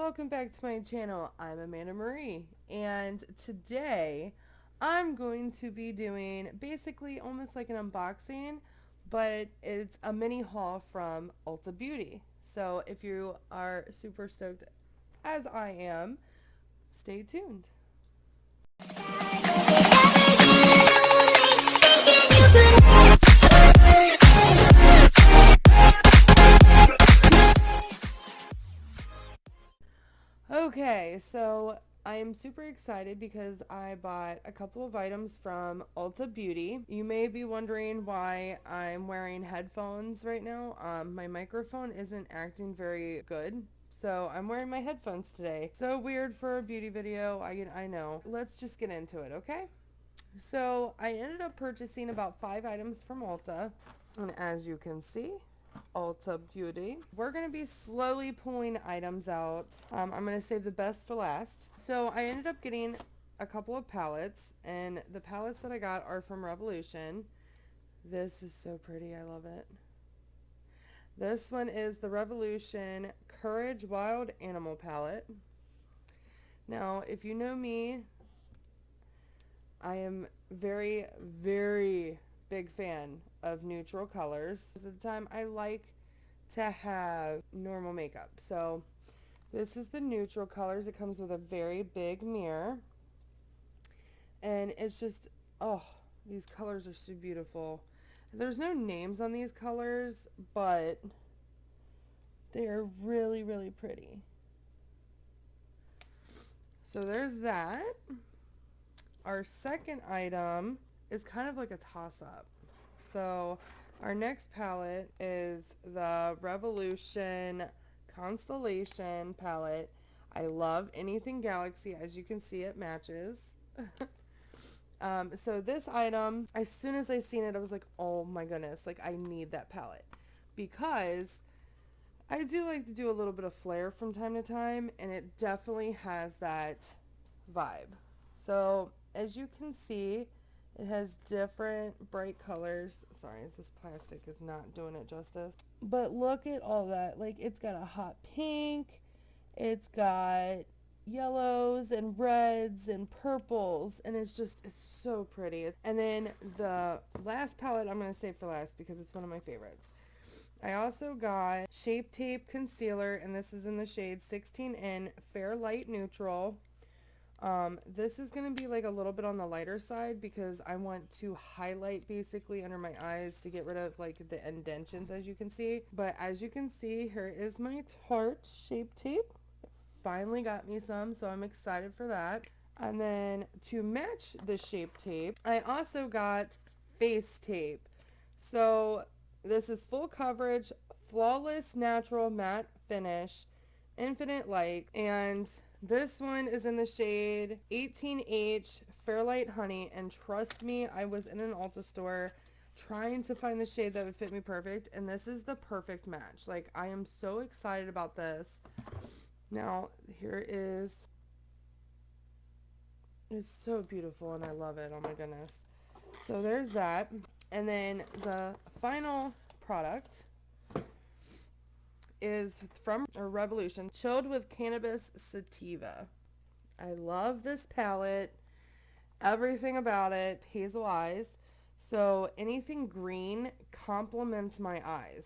welcome back to my channel. I'm Amanda Marie, and today I'm going to be doing basically almost like an unboxing, but it's a mini haul from Ulta Beauty. So if you are super stoked as I am, stay tuned. Okay, so I am super excited because I bought a couple of items from Ulta Beauty. You may be wondering why I'm wearing headphones right now. My microphone isn't acting very good, so I'm wearing my headphones today. So weird for a beauty video, I know. Let's just get into it, okay? So I ended up purchasing about 5 items from Ulta, and as you can see, Ulta Beauty. We're going to be slowly pulling items out. I'm going to save the best for last. So I ended up getting a couple of palettes, and the palettes that I got are from Revolution. This is so pretty. I love it. This one is the Revolution Courage Wild Animal palette. Now, if you know me, I am very, very big fan of neutral colors. Most of the time I like to have normal makeup. So this is the neutral colors. It comes with a very big mirror. And it's just, oh, these colors are so beautiful. There's no names on these colors, but they are really, really pretty. So there's that. Our second item is kind of like a toss-up. So our next palette is the Revolution Constellation palette. I love anything Galaxy. As you can see, it matches. So this item, as soon as I seen it, I was like, oh my goodness, like I need that palette. Because I do like to do a little bit of flair from time to time, and it definitely has that vibe. So as you can see, it has different bright colors. Sorry, this plastic is not doing it justice. But look at all that. Like, it's got a hot pink. It's got yellows and reds and purples. And it's so pretty. And then the last palette I'm going to save for last because it's one of my favorites. I also got Shape Tape Concealer, and this is in the shade 16N Fair Light Neutral. This is going to be like a little bit on the lighter side because I want to highlight basically under my eyes to get rid of like the indentions, as you can see. But as you can see, here is my Tarte Shape Tape. Finally got me some, so I'm excited for that. And then to match the Shape Tape, I also got Face Tape. So this is full coverage, flawless natural matte finish, infinite light, and this one is in the shade 18H Fairlight Honey, and trust me, I was in an Ulta store trying to find the shade that would fit me perfect, and this is the perfect match. Like, I am so excited about this. Now, here is, it's so beautiful, and I love it. Oh my goodness. So there's that. And then the final product is from Revolution, Chilled with Cannabis Sativa. I love this palette. Everything about it. Hazel eyes. So anything green complements my eyes.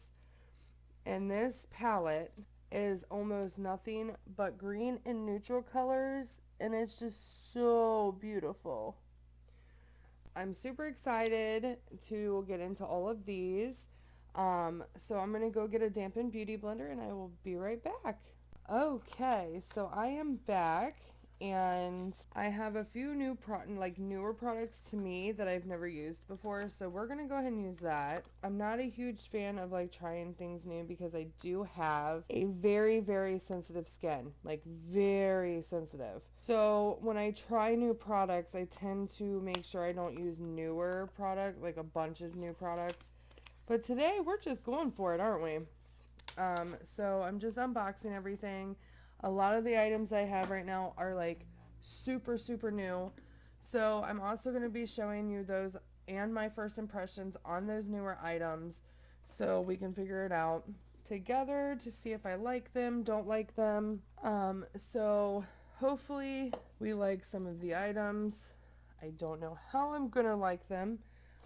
And this palette is almost nothing but green and neutral colors. And it's just so beautiful. I'm super excited to get into all of these. So I'm going to go get a dampened beauty blender and I will be right back. Okay, so I am back and I have a few newer products to me that I've never used before. So we're going to go ahead and use that. I'm not a huge fan of like trying things new because I do have a very, very sensitive skin, like very sensitive. So when I try new products, I tend to make sure I don't use newer product, like a bunch of new products. But today we're just going for it, aren't we? So I'm just unboxing everything. A lot of the items I have right now are like super, super new. So I'm also going to be showing you those and my first impressions on those newer items so we can figure it out together to see if I like them, don't like them. So hopefully we like some of the items. I don't know how I'm gonna like them.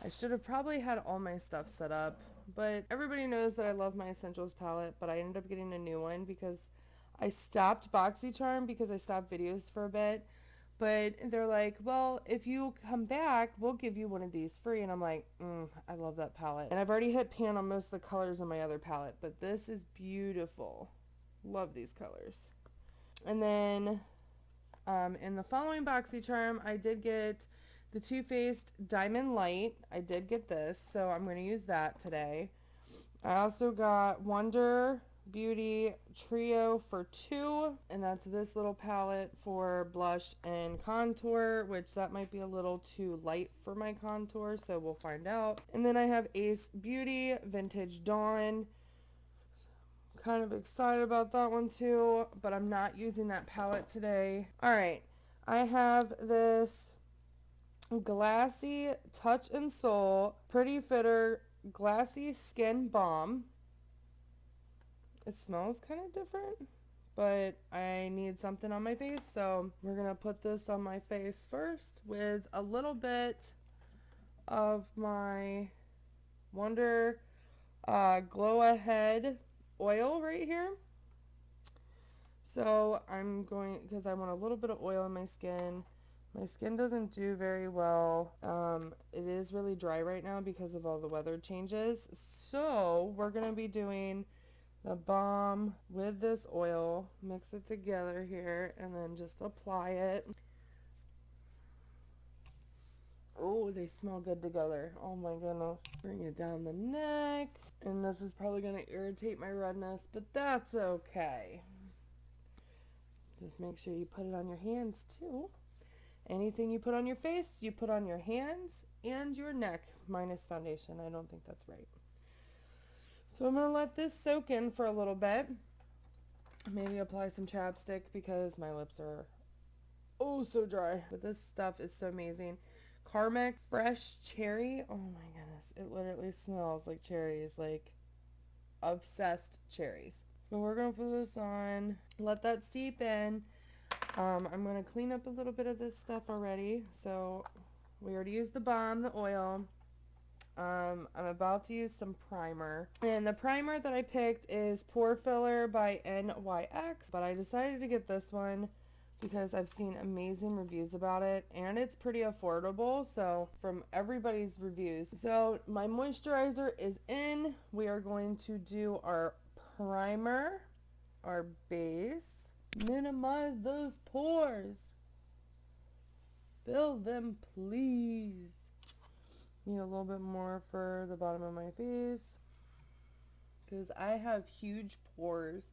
I should have probably had all my stuff set up, but everybody knows that I love my Essentials palette, but I ended up getting a new one because I stopped BoxyCharm because I stopped videos for a bit. But they're like, well, if you come back, we'll give you one of these free. And I'm like, I love that palette. And I've already hit pan on most of the colors in my other palette, but this is beautiful. Love these colors. And then in the following BoxyCharm, I did get the Too Faced Diamond Light. I did get this, so I'm going to use that today. I also got Wonder Beauty Trio for 2, and that's this little palette for blush and contour, which that might be a little too light for my contour, so we'll find out. And then I have Ace Beauty Vintage Dawn. Kind of excited about that one too, but I'm not using that palette today. Alright, I have this Glassy Touch and Soul Pretty Fitter Glassy Skin Balm. It smells kind of different, but I need something on my face, so we're going to put this on my face first with a little bit of my Wonder Glow Ahead oil right here. So I'm going, because I want a little bit of oil in my skin. My skin doesn't do very well. It is really dry right now because of all the weather changes. So we're going to be doing the balm with this oil. Mix it together here and then just apply it. Oh, they smell good together. Oh my goodness. Bring it down the neck. And this is probably going to irritate my redness, but that's okay. Just make sure you put it on your hands too. Anything you put on your face, you put on your hands and your neck, minus foundation. I don't think that's right. So I'm going to let this soak in for a little bit. Maybe apply some chapstick because my lips are oh so dry. But this stuff is so amazing. Carmex Fresh Cherry. Oh my goodness. It literally smells like cherries. Like obsessed cherries. So we're going to put this on. Let that seep in. I'm going to clean up a little bit of this stuff already. So we already used the balm, the oil. I'm about to use some primer. And the primer that I picked is Pore Filler by NYX. But I decided to get this one because I've seen amazing reviews about it. And it's pretty affordable. So from everybody's reviews. So my moisturizer is in. We are going to do our primer, our base. Minimize those pores. Fill them, please. Need a little bit more for the bottom of my face because I have huge pores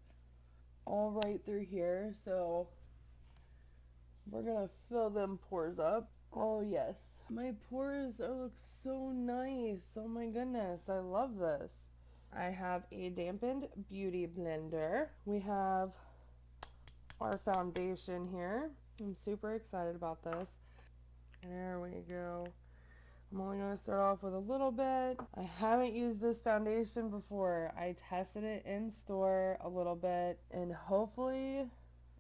all right through here. So we're going to fill them pores up. Oh, yes. My pores look so nice. Oh, my goodness. I love this. I have a dampened beauty blender. We have our foundation here. I'm super excited about this. There we go. I'm only going to start off with a little bit. I haven't used this foundation before. I tested it in store a little bit and hopefully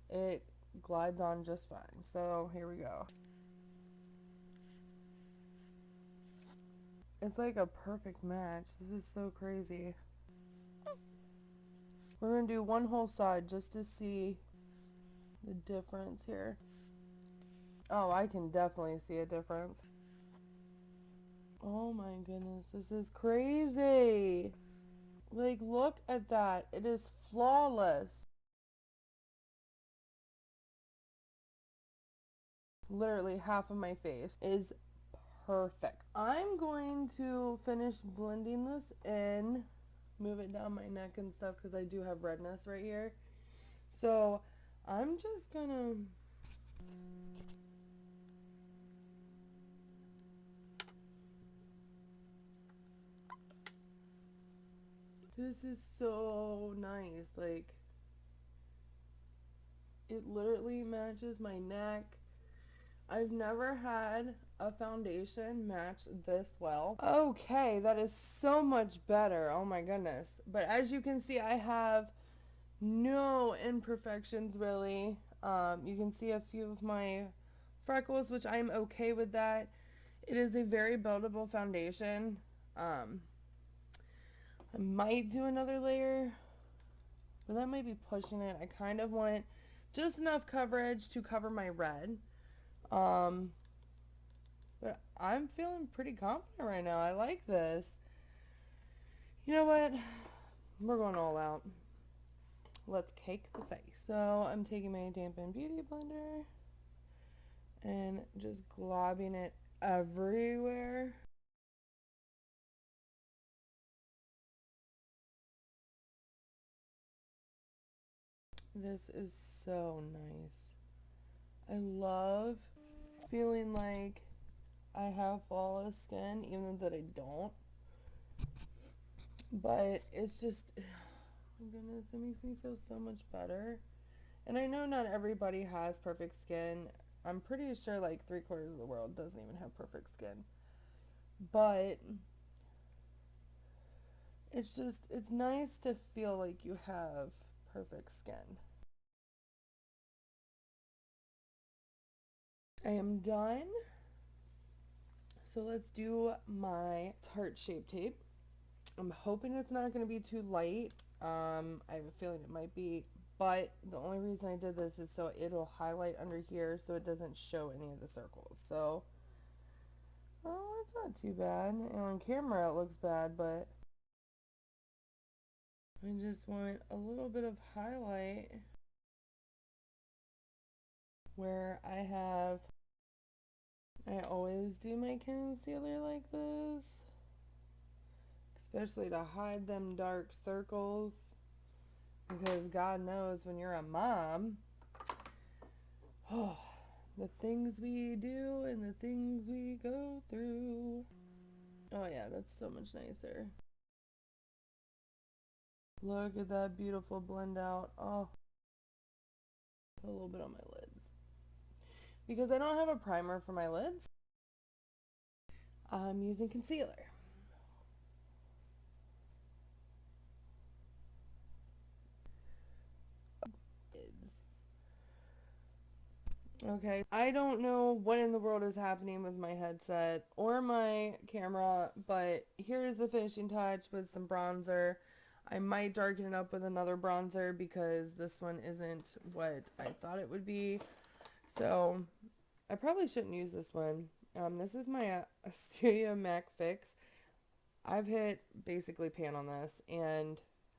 it glides on just fine. So here we go. It's like a perfect match. This is so crazy. We're going to do one whole side just to see the difference here. Oh, I can definitely see a difference. Oh my goodness, this is crazy. Like, look at that. It is flawless. Literally half of my face is perfect. I'm going to finish blending this in, move it down my neck and stuff because I do have redness right here. So I'm just gonna this is so nice. Like, it literally matches my neck. I've never had a foundation match this well. Okay, that is so much better. Oh my goodness. But as you can see, I have no imperfections really. You can see a few of my freckles, which I'm okay with that. It is a very buildable foundation. I might do another layer, but that might be pushing it. I kind of want just enough coverage to cover my red. But I'm feeling pretty confident right now. I like this. You know what? We're going all out. Let's cake the face. So I'm taking my dampen beauty blender and just globbing it everywhere. This is so nice. I love feeling like I have flawless skin, even though I don't. But it's just, oh my goodness, it makes me feel so much better. And I know not everybody has perfect skin. I'm pretty sure like 3/4 of the world doesn't even have perfect skin. But it's just, it's nice to feel like you have perfect skin. I am done. So let's do my Tarte Shape Tape. I'm hoping it's not going to be too light. I have a feeling it might be, but the only reason I did this is so it'll highlight under here so it doesn't show any of the circles. So, oh, it's not too bad. And on camera it looks bad, but I just want a little bit of highlight where I always do my concealer like this, especially to hide them dark circles, because God knows when you're a mom, oh, the things we do and the things we go through. Oh yeah, that's so much nicer. Look at that beautiful blend out. Oh, put a little bit on my lids. Because I don't have a primer for my lids, I'm using concealer. Okay, I don't know what in the world is happening with my headset or my camera, but here is the finishing touch with some bronzer. I might darken it up with another bronzer because this one isn't what I thought it would be. So I probably shouldn't use this one. This is my Studio Mac Fix. I've hit basically pan on this, and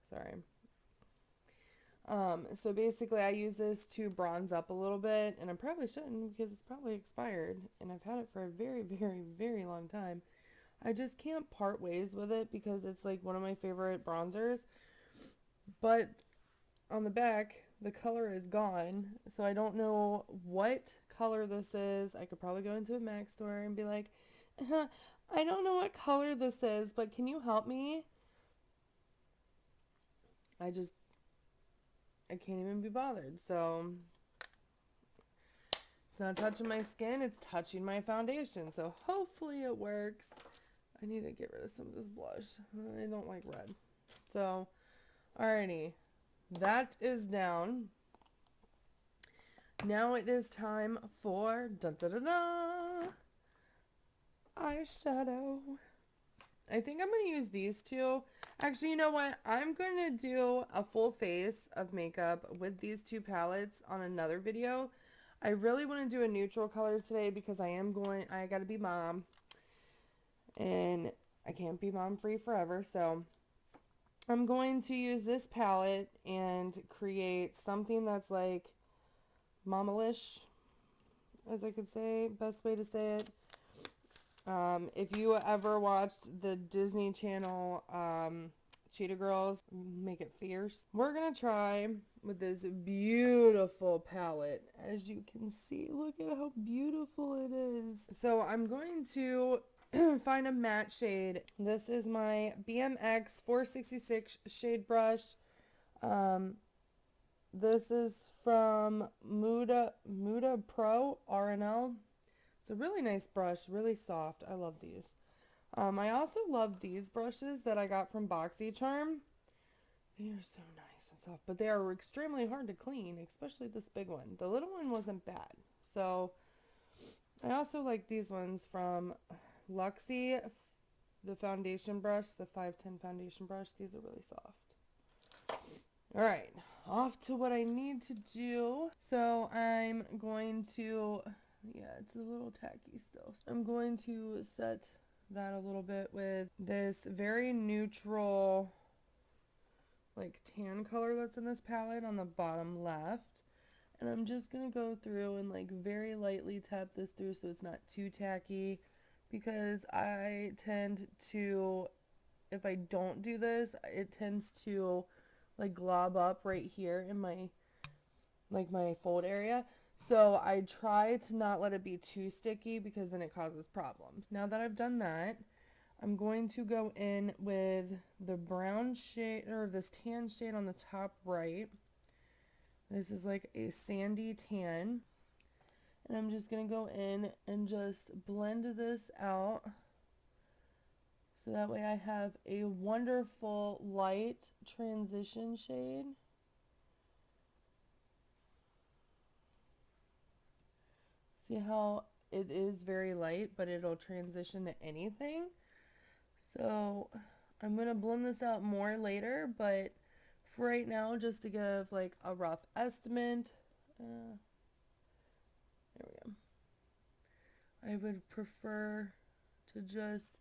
sorry. So basically I use this to bronze up a little bit, and I probably shouldn't because it's probably expired and I've had it for a very, very, very long time. I just can't part ways with it because it's like one of my favorite bronzers, but on the back the color is gone, so I don't know what color this is. I could probably go into a MAC store and be like, I don't know what color this is, but can you help me? I can't even be bothered. So it's not touching my skin, it's touching my foundation. So hopefully it works. I need to get rid of some of this blush. I don't like red. So, alrighty. That is down. Now it is time for dun da da da eyeshadow. I think I'm going to use these two. Actually, you know what? I'm going to do a full face of makeup with these two palettes on another video. I really want to do a neutral color today because I got to be mom. And I can't be mom free forever. So I'm going to use this palette and create something that's like mama-ish, as I could say. Best way to say it. If you ever watched the Disney Channel Cheetah Girls, Make It Fierce, we're going to try with this beautiful palette. As you can see, look at how beautiful it is. So I'm going to find a matte shade. This is my BMX 466 shade brush. This is from Muda Pro RNL. It's It's a really nice brush, really soft. I love these. I also love these brushes that I got from BoxyCharm. They are so nice and soft, but they are extremely hard to clean, especially this big one. The little one wasn't bad. So I also like these ones from Luxie, the foundation brush, the 510 foundation brush. These are really soft. All right, off to what I need to do. So I'm going to, yeah, it's a little tacky still. I'm going to set that a little bit with this very neutral, like tan color that's in this palette on the bottom left. And I'm just going to go through and like very lightly tap this through so it's not too tacky, because I tend to, if I don't do this, it tends to like glob up right here in my my fold area. So I try to not let it be too sticky because then it causes problems. Now that I've done that, I'm going to go in with the brown shade, or this tan shade on the top right. This is like a sandy tan. And I'm just going to go in and just blend this out. So that way I have a wonderful light transition shade. See how it is very light, but it'll transition to anything. So I'm going to blend this out more later, but for right now, just to give like a rough estimate, there we go. I would prefer to just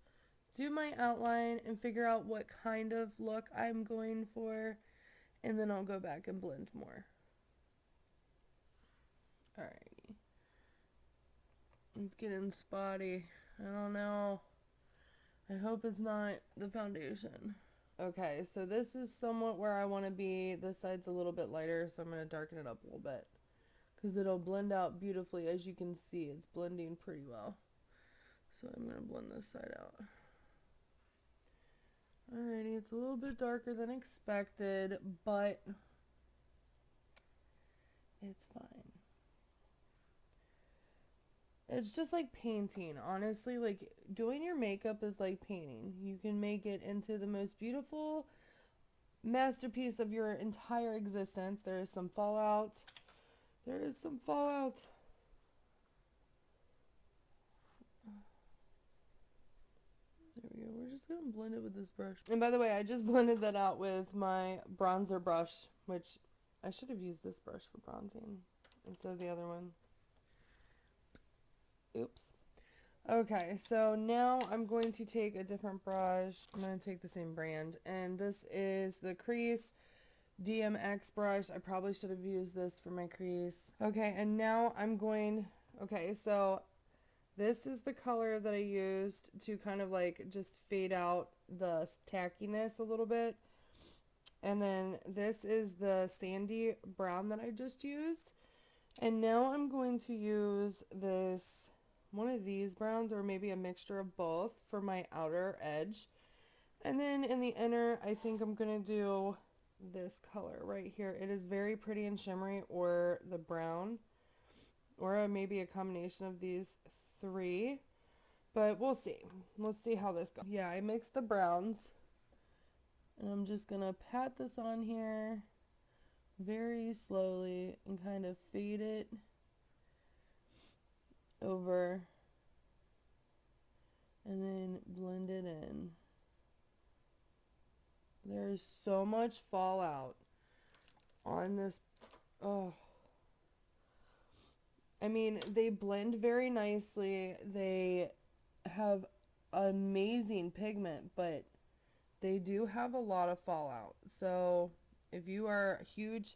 do my outline and figure out what kind of look I'm going for, and then I'll go back and blend more. Alrighty. It's getting spotty. I don't know. I hope it's not the foundation. Okay, so this is somewhat where I want to be. This side's a little bit lighter, so I'm going to darken it up a little bit, because it'll blend out beautifully. As you can see, it's blending pretty well. So I'm going to blend this side out. Alrighty, it's a little bit darker than expected, but it's fine. It's just like painting, honestly. Like, doing your makeup is like painting. You can make it into the most beautiful masterpiece of your entire existence. There is some fallout. There is some fallout. There we go. We're just going to blend it with this brush. And by the way, I just blended that out with my bronzer brush, which I should have used this brush for bronzing instead of the other one. Oops. Okay, so now I'm going to take a different brush. I'm going to take the same brand, and this is the Crease DMX brush. I probably should have used this for my crease. Okay, and now I'm going, okay, so this is the color that I used to kind of like just fade out the tackiness a little bit. And then this is the sandy brown that I just used. And now I'm going to use this, one of these browns, or maybe a mixture of both, for my outer edge. And then in the inner, I think I'm going to do this color right here. It is very pretty and shimmery, or the brown, or maybe a combination of these three, but we'll see. Let's see how this goes. Yeah, I mixed the browns, and I'm just gonna pat this on here very slowly and kind of fade it over and then blend it in. There's so much fallout on this. Oh, I mean, they blend very nicely. They have amazing pigment, but they do have a lot of fallout. So if you are a huge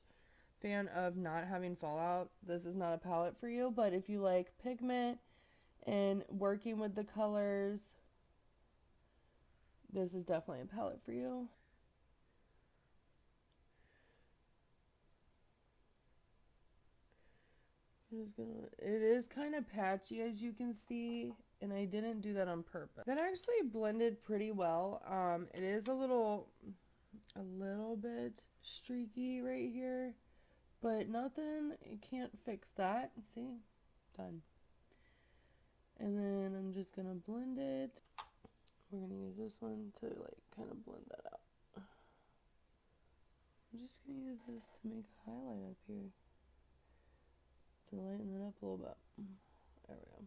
fan of not having fallout, this is not a palette for you. But if you like pigment and working with the colors, this is definitely a palette for you. It is kind of patchy, as you can see, and I didn't do that on purpose. That actually blended pretty well. It is a little bit streaky right here, but nothing, it can't fix that. See? Done. And then I'm just gonna blend it. We're gonna use this one to like kind of blend that out. I'm just gonna use this to make a highlight up here to lighten it up a little bit. There we go.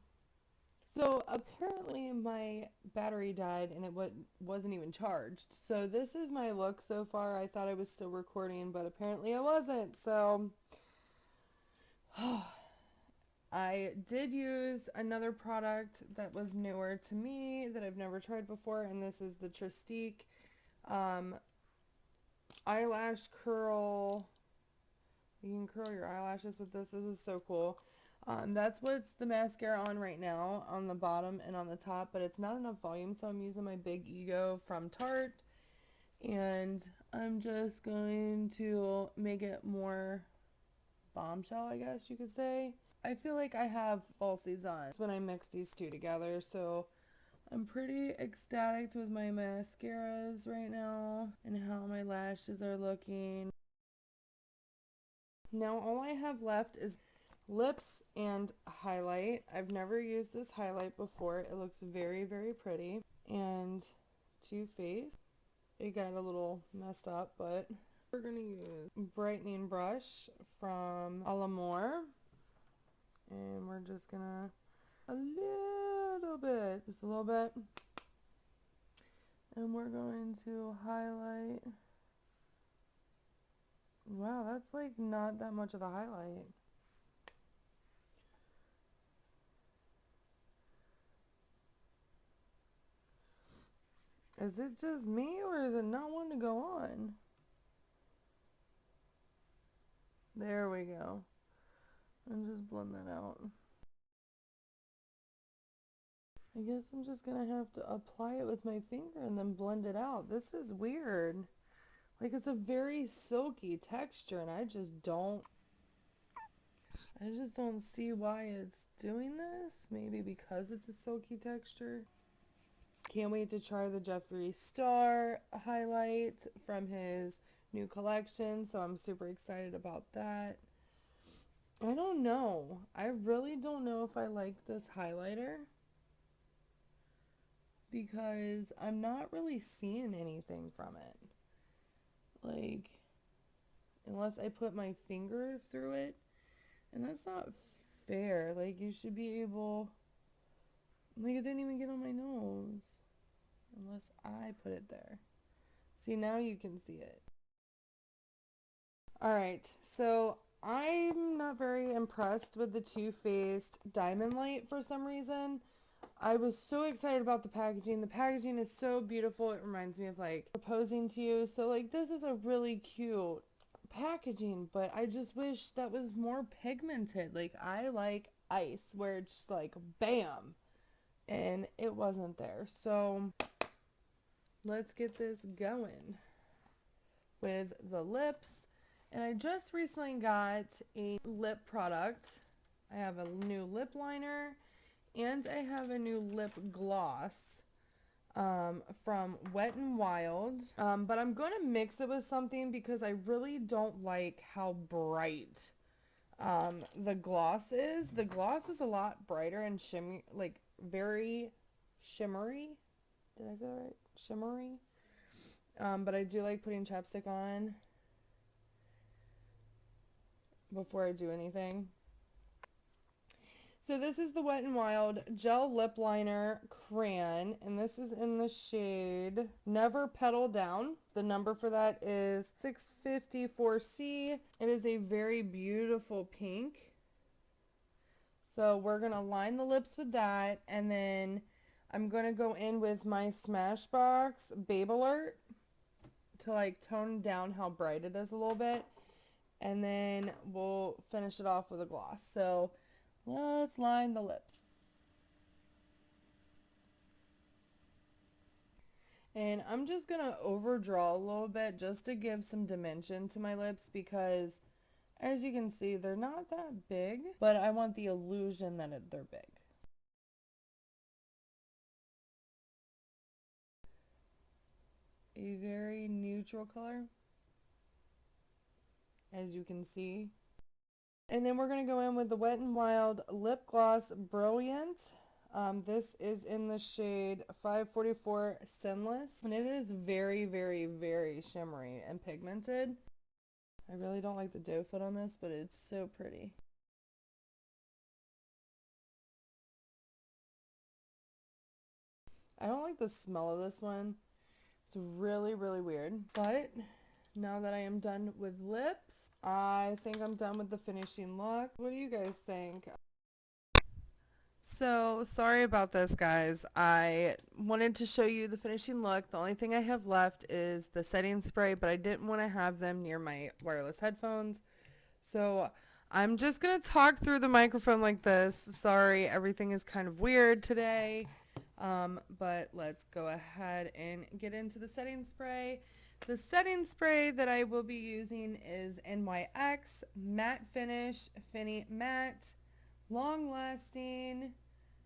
So apparently my battery died and it wasn't even charged. So this is my look so far. I thought I was still recording, but apparently I wasn't. So I did use another product that was newer to me that I've never tried before, and this is the Tristique eyelash curl. You can curl your eyelashes with this. This is so cool. That's what's the mascara on right now on the bottom and on the top, but it's not enough volume, so I'm using my Big Ego from Tarte, and I'm just going to make it more bombshell, I guess you could say. I feel like I have falsies on when I mix these two together, so I'm pretty ecstatic with my mascaras right now and how my lashes are looking. Now all I have left is lips and highlight. I've never used this highlight before. It looks very, very pretty. And Too Faced. It got a little messed up, but we're going to use brightening brush from Alamore. And we're just going to a little bit, just a little bit. And we're going to highlight. Wow, that's like not that much of a highlight. Is it just me or is it not wanting to go on? There we go. And just blend that out. I guess I'm just gonna have to apply it with my finger and then blend it out. This is weird. Like, it's a very silky texture and I just don't see why it's doing this. Maybe because it's a silky texture. Can't wait to try the Jeffree Star highlight from his new collection, so I'm super excited about that. I don't know. I really don't know if I like this highlighter because I'm not really seeing anything from it. Like, unless I put my finger through it, and that's not fair. Like, you should be able, like, it didn't even get on my nose unless I put it there. See, now you can see it. Alright, so I'm not very impressed with the Too Faced Diamond Light for some reason. I was so excited about the packaging. The packaging is so beautiful. It reminds me of like proposing to you. So like this is a really cute packaging, but I just wish that was more pigmented. Like I like ice where it's just like bam, and it wasn't there. So let's get this going with the lips. And I just recently got a lip product. I have a new lip liner and I have a new lip gloss from Wet n Wild. But I'm going to mix it with something because I really don't like how bright the gloss is. The gloss is a lot brighter and shimmy, like very shimmery. Did I say that right? Shimmery. But I do like putting chapstick on before I do anything. So this is the Wet n Wild Gel Lip Liner Crayon, and this is in the shade Never Petal Down. The number for that is 654C. It is a very beautiful pink. So we're going to line the lips with that, and then I'm going to go in with my Smashbox Babe Alert to like tone down how bright it is a little bit. And then we'll finish it off with a gloss. So let's line the lips. And I'm just going to overdraw a little bit just to give some dimension to my lips because as you can see, they're not that big, but I want the illusion that they're big. A very neutral color, as you can see. And then we're going to go in with the Wet n Wild Lip Gloss Brilliant. This is in the shade 544 Sinless, and it is very, very, very shimmery and pigmented. I really don't like the doe foot on this, but it's so pretty. I don't like the smell of this one. It's really, really weird. But now that I am done with lips, I think I'm done with the finishing look. What do you guys think? So sorry about this, guys. I wanted to show you the finishing look. The only thing I have left is the setting spray, but I didn't want to have them near my wireless headphones. So I'm just going to talk through the microphone like this. Sorry, everything is kind of weird today. But let's go ahead and get into the setting spray. The setting spray that I will be using is NYX Matte Finish Finny Matte Long Lasting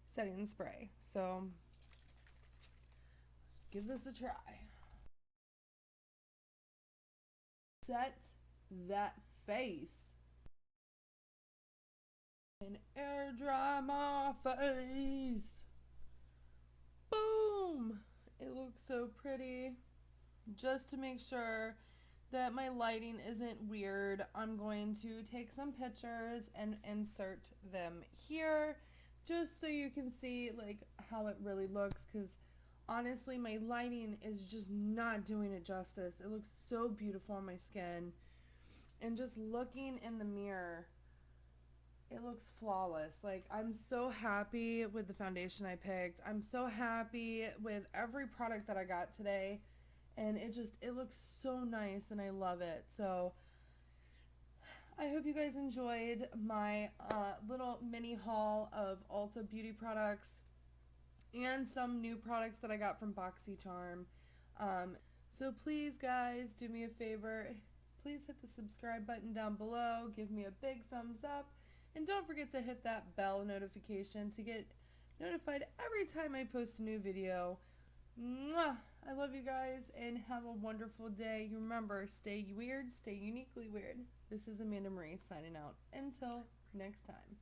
Setting Spray. So let's give this a try. Set that face and air dry my face. Boom! It looks so pretty. Just to make sure that my lighting isn't weird, I'm going to take some pictures and insert them here just so you can see like how it really looks, because honestly my lighting is just not doing it justice. It looks so beautiful on my skin, and just looking in the mirror, it looks flawless. Like, I'm so happy with the foundation I picked. I'm so happy with every product that I got today, and it looks so nice and I love it. So I hope you guys enjoyed my little mini haul of Ulta beauty products and some new products that I got from BoxyCharm. So please, guys, do me a favor. Please hit the subscribe button down below. Give me a big thumbs up. And don't forget to hit that bell notification to get notified every time I post a new video. Mwah! I love you guys, and have a wonderful day. Remember, stay weird, stay uniquely weird. This is Amanda Marie signing out. Until next time.